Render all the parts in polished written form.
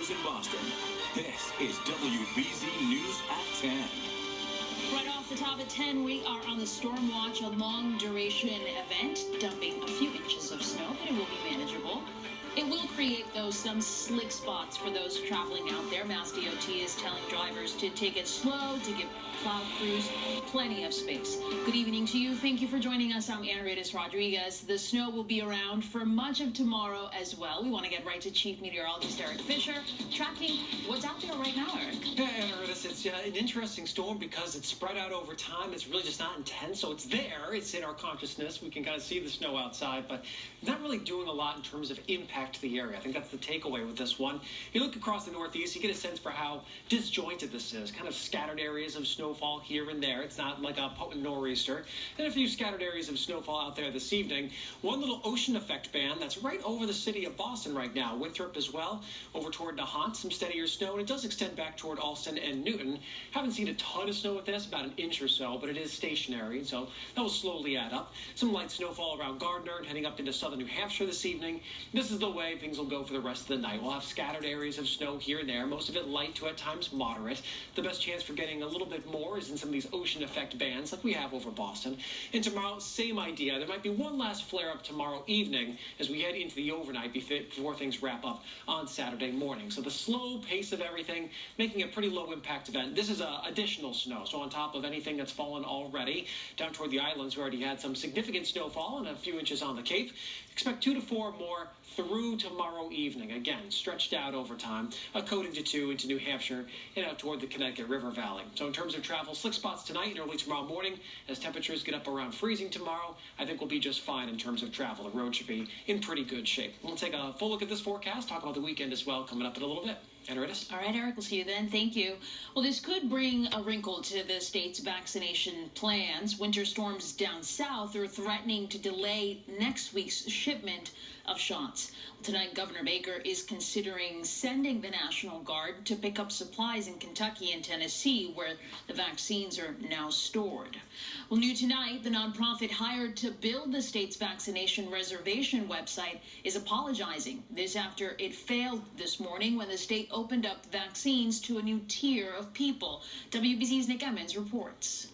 news in Boston. This is WBZ News at 10. Right off the top at 10, we are on the storm watch, a long-duration event, dumping a few inches of snow, but it will be manageable. It will create, though, some slick spots for those traveling out there. Mass DOT is telling drivers to take it slow, to give plow crews plenty of space. Good evening to you. Thank you for joining us. I'm Ana Rodriguez. The snow will be around for much of tomorrow as well. We want to get right to Chief Meteorologist Eric Fisher, tracking what's out there right now, Eric. Yeah, Ana, it's an interesting storm because it's spread out over time. It's really just not intense, so it's there. It's in our consciousness. We can kind of see the snow outside, but not really doing a lot in terms of impact to the area. I think that's the takeaway with this one. You look across the Northeast, you get a sense for how disjointed this is. Kind of scattered areas of snowfall here and there. It's not like a potent nor'easter. And a few scattered areas of snowfall out there this evening. One little ocean effect band that's right over the city of Boston right now. Winthrop as well, over toward Nahant, some steadier snow, and it does extend back toward Alston and Newton. Haven't seen a ton of snow with this, about an inch or so, but it is stationary, so that will slowly add up. Some light snowfall around Gardner and heading up into southern New Hampshire this evening. This is the way things will go for the rest of the night. We'll have scattered areas of snow here and there, most of it light to at times moderate. The best chance for getting a little bit more is in some of these ocean effect bands like we have over Boston. And tomorrow, same idea. There might be one last flare-up tomorrow evening as we head into the overnight before things wrap up on Saturday morning. So the slow pace of everything, making a pretty low impact event. This is additional snow, so on top of anything that's fallen already. Down toward the islands, we already had some significant snowfall and a few inches on the Cape. Expect 2 to 4 more through tomorrow evening. Again, stretched out over time, a coating to 2 into New Hampshire and out toward the Connecticut River Valley. So in terms of travel, slick spots tonight and early tomorrow morning. As temperatures get up around freezing tomorrow, I think we'll be just fine in terms of travel. The road should be in pretty good shape. We'll take a full look at this forecast, talk about the weekend as well, coming up in a little bit. All right, Eric, we'll see you then. Thank you. Well, this could bring a wrinkle to the state's vaccination plans. Winter storms down south are threatening to delay next week's shipment of shots. Tonight, Governor Baker is considering sending the National Guard to pick up supplies in Kentucky and Tennessee, where the vaccines are now stored. Well, new tonight, the nonprofit hired to build the state's vaccination reservation website is apologizing. This after it failed this morning when the state opened up vaccines to a new tier of people. WBZ's Nick Emmons reports.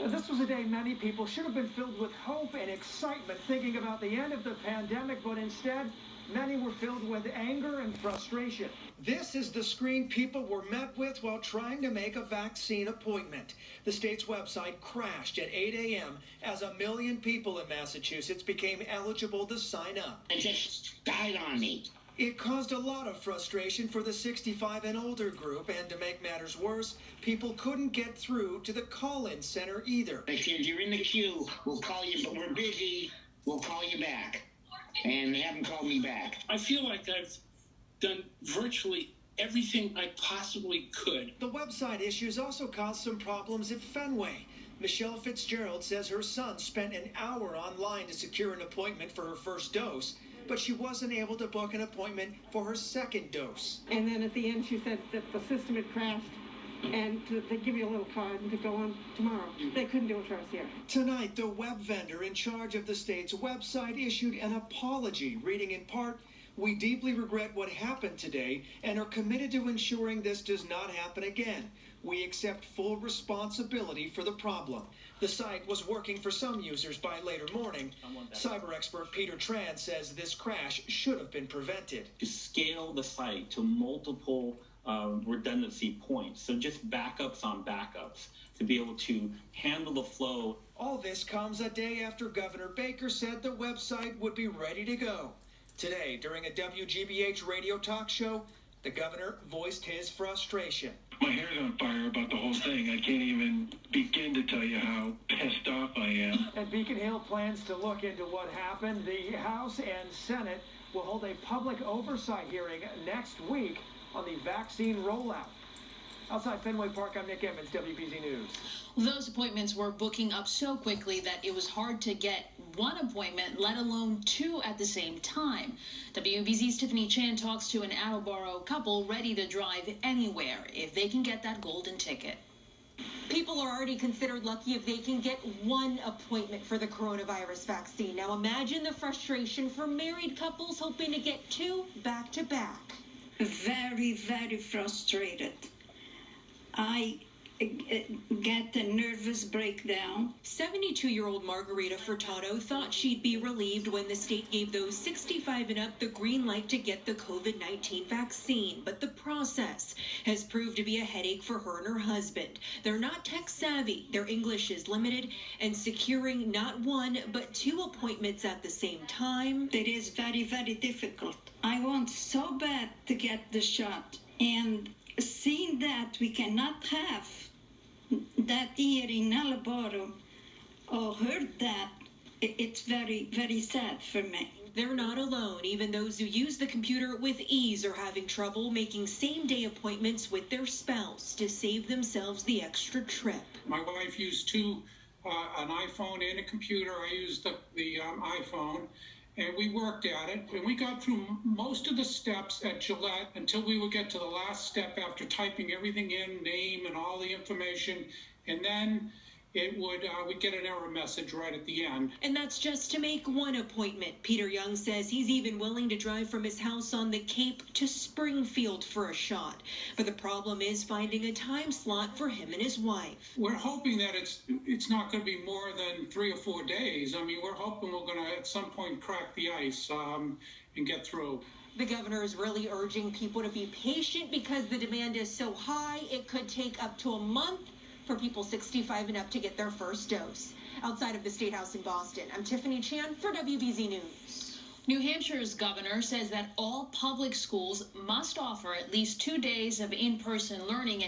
This was a day many people should have been filled with hope and excitement, thinking about the end of the pandemic, but instead, many were filled with anger and frustration. This is the screen people were met with while trying to make a vaccine appointment. The state's website crashed at 8 a.m. as 1 million people in Massachusetts became eligible to sign up. It just died on me. It caused a lot of frustration for the 65 and older group, and to make matters worse, people couldn't get through to the call-in center either. They said, you're in the queue, we'll call you, but we're busy, we'll call you back. And they haven't called me back. I feel like I've done virtually everything I possibly could. The website issues also caused some problems at Fenway. Michelle Fitzgerald says her son spent an hour online to secure an appointment for her first dose, but she wasn't able to book an appointment for her second dose. And then at the end she said that the system had crashed and they give you a little card and to go on tomorrow. They couldn't do it for us here. Tonight, the web vendor in charge of the state's website issued an apology, reading in part, "We deeply regret what happened today and are committed to ensuring this does not happen again. We accept full responsibility for the problem." The site was working for some users by later morning. Cyber expert Peter Tran says this crash should have been prevented. To scale the site to multiple redundancy points, so just backups on backups, to be able to handle the flow. All this comes a day after Governor Baker said the website would be ready to go. Today, during a WGBH radio talk show, the governor voiced his frustration. My hair's on fire about the whole thing. I can't even begin to tell you how pissed off I am. And Beacon Hill plans to look into what happened. The House and Senate will hold a public oversight hearing next week on the vaccine rollout. Outside Fenway Park, I'm Nick Emmons, WBZ News. Those appointments were booking up so quickly that it was hard to get one appointment, let alone 2 at the same time. WBZ's Tiffany Chan talks to an Attleboro couple ready to drive anywhere if they can get that golden ticket. People are already considered lucky if they can get one appointment for the coronavirus vaccine. Now imagine the frustration for married couples hoping to get 2 back to back. very, very frustrated. I get a nervous breakdown. 72-year-old Margarita Furtado thought she'd be relieved when the state gave those 65 and up the green light to get the COVID-19 vaccine. But the process has proved to be a headache for her and her husband. They're not tech savvy, their English is limited, and securing not one but 2 appointments at the same time. It is very, very difficult. I want so bad to get the shot, and seeing that we cannot have that here in Alaboro or heard that, it's very, very sad for me. They're not alone. Even those who use the computer with ease are having trouble making same-day appointments with their spouse to save themselves the extra trip. My wife used an iPhone and a computer. I used the iPhone, and we worked at it. And we got through most of the steps at Gillette until we would get to the last step after typing everything in, name and all the information, and then we'd get an error message right at the end. And that's just to make one appointment. Peter Young says he's even willing to drive from his house on the Cape to Springfield for a shot. But the problem is finding a time slot for him and his wife. We're hoping that it's not going to be more than 3 or 4 days. I mean, we're hoping we're going to at some point crack the ice and get through. The governor is really urging people to be patient because the demand is so high, it could take up to a month for people 65 and up to get their first dose. Outside of the State House in Boston, I'm Tiffany Chan for WBZ News. New Hampshire's governor says that all public schools must offer at least 2 days of in-person learning.